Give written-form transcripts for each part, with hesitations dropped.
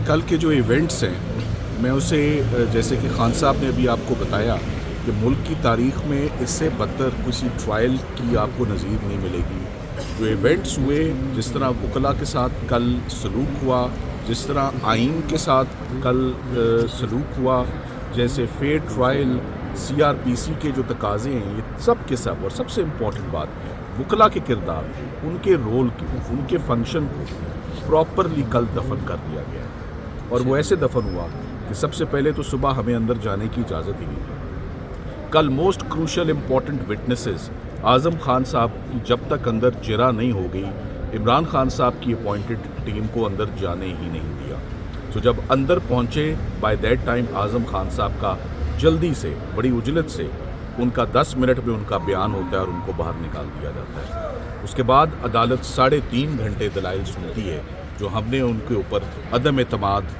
کل کے جو ایونٹس ہیں میں اسے جیسے کہ خان صاحب نے ابھی آپ کو بتایا کہ ملک کی تاریخ میں اس سے بدتر کسی ٹرائل کی آپ کو نظیر نہیں ملے گی. جو ایونٹس ہوئے، جس طرح وکلا کے ساتھ کل سلوک ہوا، جس طرح آئین کے ساتھ کل سلوک ہوا، جیسے fair trial, C R P C کے جو تقاضے ہیں، یہ سب کے سب، اور سب سے امپورٹنٹ بات ہے وکلا کے کردار، ان کے رول کی، ان کے فنکشن کو پراپرلی کل دفن کر دیا گیا ہے. اور وہ ایسے دفن ہوا کہ سب سے پہلے تو صبح ہمیں اندر جانے کی اجازت ہی نہیں دی. کل most crucial important witnesses Azam Khan صاحب کی جب تک اندر جرا نہیں ہو گئی، عمران خان صاحب کی اپوائنٹڈ ٹیم کو اندر جانے ہی نہیں دیا. تو جب اندر پہنچے by that time Azam Khan صاحب کا جلدی سے، بڑی عجلت سے ان کا 10 منٹ میں ان کا بیان ہوتا ہے اور ان کو باہر نکال دیا جاتا ہے. اس کے بعد عدالت 3.5 گھنٹے دلائل سنتی ہے، جو ہم نے ان کے اوپر عدم اعتماد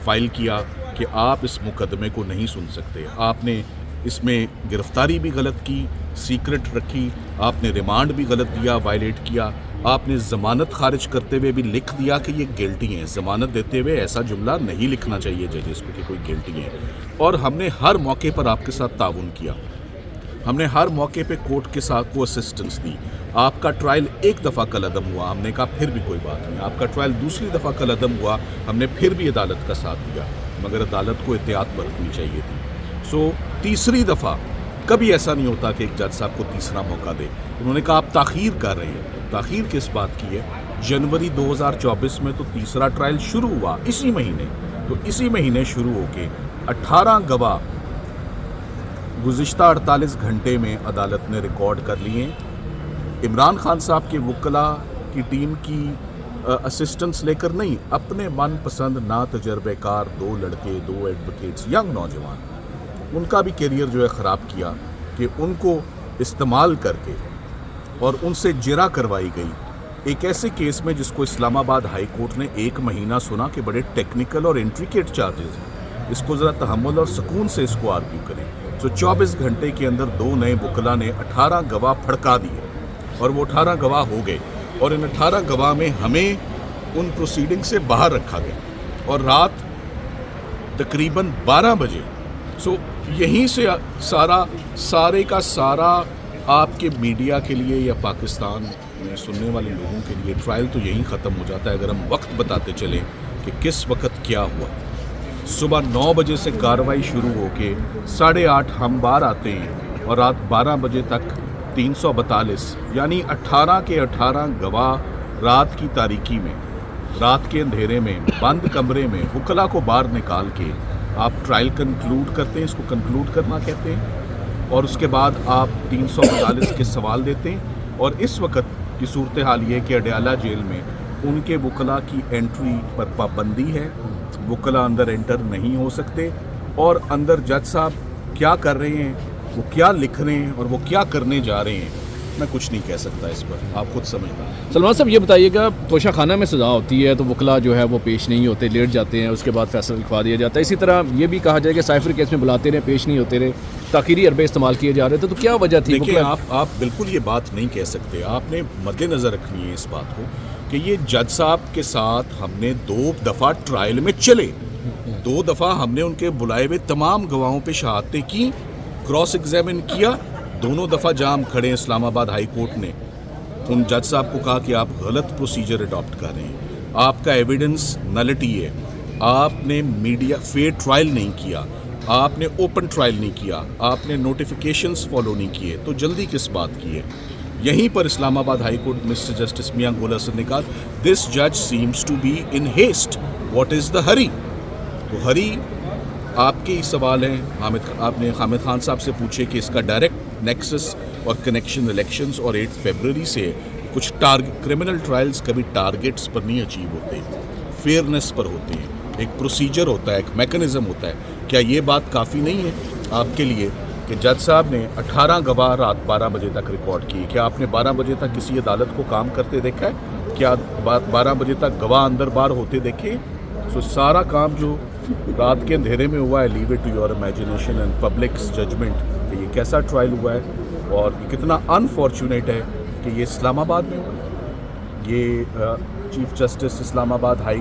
فائل کیا کہ آپ اس مقدمے کو نہیں سن سکتے، آپ نے اس میں گرفتاری بھی غلط کی، سیکرٹ رکھی، آپ نے ریمانڈ بھی غلط دیا، وائلیٹ کیا، آپ نے ضمانت خارج کرتے ہوئے بھی لکھ دیا کہ یہ گلٹی ہیں. ضمانت دیتے ہوئے ایسا جملہ نہیں لکھنا چاہیے ججز کو کہ کوئی گلٹی ہے. اور ہم نے ہر موقع پر آپ کے ساتھ تعاون کیا، ہم نے ہر موقع پہ کورٹ کے ساتھ کو اسسٹنس دی. آپ کا ٹرائل ایک دفعہ کل عدم ہوا، ہم نے کہا پھر بھی کوئی بات نہیں. آپ کا ٹرائل دوسری دفعہ کل عدم ہوا، ہم نے پھر بھی عدالت کا ساتھ دیا، مگر عدالت کو احتیاط برتنی چاہیے تھی. سو تیسری دفعہ کبھی ایسا نہیں ہوتا کہ ایک جج صاحب کو تیسرا موقع دے. انہوں نے کہا آپ تاخیر کر رہے ہیں. تاخیر کس بات کی ہے؟ جنوری 2024 میں تو تیسرا ٹرائل شروع ہوا اسی مہینے، تو اسی مہینے شروع ہو کے 18 گواہ گزشتہ 48 گھنٹے میں عدالت نے ریکارڈ کر لیے. عمران خان صاحب کے وکلا کی ٹیم کی اسسٹنس لے کر نہیں، اپنے من پسند نا تجربے کار 2 لڑکے، 2 ایڈوکیٹس، ینگ نوجوان، ان کا بھی کیریئر جو ہے خراب کیا کہ ان کو استعمال کر کے اور ان سے جرا کروائی گئی ایک ایسے کیس میں جس کو اسلام آباد ہائی کورٹ نے 1 مہینہ سنا کہ بڑے ٹیکنیکل اور انٹریکیٹ چارجز ہیں، اس کو ذرا تحمل اور سکون سے اس کو آرگیو کریں. تو 24 گھنٹے کے اندر 2 نئے وکلا نے 18 گواہ پھڑکا دیے اور وہ 18 گواہ ہو گئے. اور ان 18 گواہ میں ہمیں ان پروسیڈنگ سے باہر رکھا گیا اور رات تقریباً 12 بجے. سو یہیں سے سارے کا سارا آپ کے میڈیا کے لیے یا پاکستان میں سننے والے لوگوں کے لیے ٹرائل تو یہیں ختم ہو جاتا ہے اگر ہم وقت بتاتے چلیں کہ کس وقت کیا ہوا. صبح 9 بجے سے کارروائی شروع ہو کے 8:30 ہم باہر آتے ہیں اور رات 12 بجے تک 342 یعنی 18 کے 18 گواہ رات کی تاریکی میں، رات کے اندھیرے میں، بند کمرے میں وکلا کو باہر نکال کے آپ ٹرائل کنکلوڈ کرتے ہیں. اس کو کنکلوڈ کرنا کہتے ہیں. اور اس کے بعد آپ 342 کے سوال دیتے ہیں. اور اس وقت کی صورتحال یہ کہ اڈیالہ جیل میں ان کے وکلا کی انٹری پر پابندی ہے، وکلا اندر انٹر نہیں ہو سکتے. اور اندر جج صاحب کیا کر رہے ہیں، وہ کیا لکھ رہے ہیں اور وہ کیا کرنے جا رہے ہیں، میں کچھ نہیں کہہ سکتا اس پر، آپ خود سمجھنا. سلمان صاحب یہ بتائیے گا، توشہ خانہ میں سزا ہوتی ہے تو وکلا جو ہے وہ پیش نہیں ہوتے، لیٹ جاتے ہیں، اس کے بعد فیصلہ لکھوا دیا جاتا ہے. اسی طرح یہ بھی کہا جائے کہ سائفر کیس میں بلاتے رہے، پیش نہیں ہوتے رہے، تاخیری حربے استعمال کیے جا رہے تھے، تو کیا وجہ تھی؟ دیکھیں آپ بالکل یہ بات نہیں کہہ سکتے. آپ نے مد نظر رکھنی ہے اس بات کو کہ یہ جج صاحب کے ساتھ ہم نے 2 دفعہ ٹرائل میں چلے، 2 دفعہ ہم نے ان کے بلائے ہوئے تمام گواہوں پہ شہادتیں کی، کراس ایگزامن کیا. دونوں دفعہ جہاں ہم کھڑے ہیں اسلام آباد ہائی کورٹ نے ان جج صاحب کو کہا کہ آپ غلط پروسیجر اڈاپٹ کر رہے ہیں، آپ کا ایویڈنس نلٹی ہے، آپ نے میڈیا فیئر ٹرائل نہیں کیا، آپ نے اوپن ٹرائل نہیں کیا، آپ نے نوٹیفیکیشنز فالو نہیں کیے، تو جلدی کس بات کی ہے؟ یہیں پر اسلام آباد ہائی کورٹ مسٹر جسٹس میاں گول حسن نے کہا دس جج seems to be in haste, what is the hurry? تو ہری آپ کے ہی سوال ہیں. آپ نے حامد خان صاحب سے پوچھے کہ اس کا ڈائریکٹ نیکسس اور کنیکشن الیکشنز اور 8 فیبرری سے کچھ کرمنل ٹرائلز کبھی ٹارگیٹس پر نہیں اچیو ہوتے، فیئرنس پر ہوتے ہیں، ایک پروسیجر ہوتا ہے، ایک میکنزم ہوتا ہے. کیا یہ بات کافی نہیں ہے آپ کے لیے کہ جج صاحب نے 18 گواہ رات 12 بجے تک ریکارڈ کی؟ کیا آپ نے 12 بجے تک کسی عدالت کو کام کرتے دیکھا ہے؟ کیا 12 بجے تک گواہ اندر باہر ہوتے دیکھے؟ سو سارا کام جو رات کے اندھیرے میں ہوا ہے، leave it to your imagination and public's judgement کہ یہ کیسا ٹرائل ہوا ہے اور یہ کتنا انفارچونیٹ ہے کہ یہ اسلام آباد میں ہوا. یہ چیف جسٹس اسلام آباد ہائی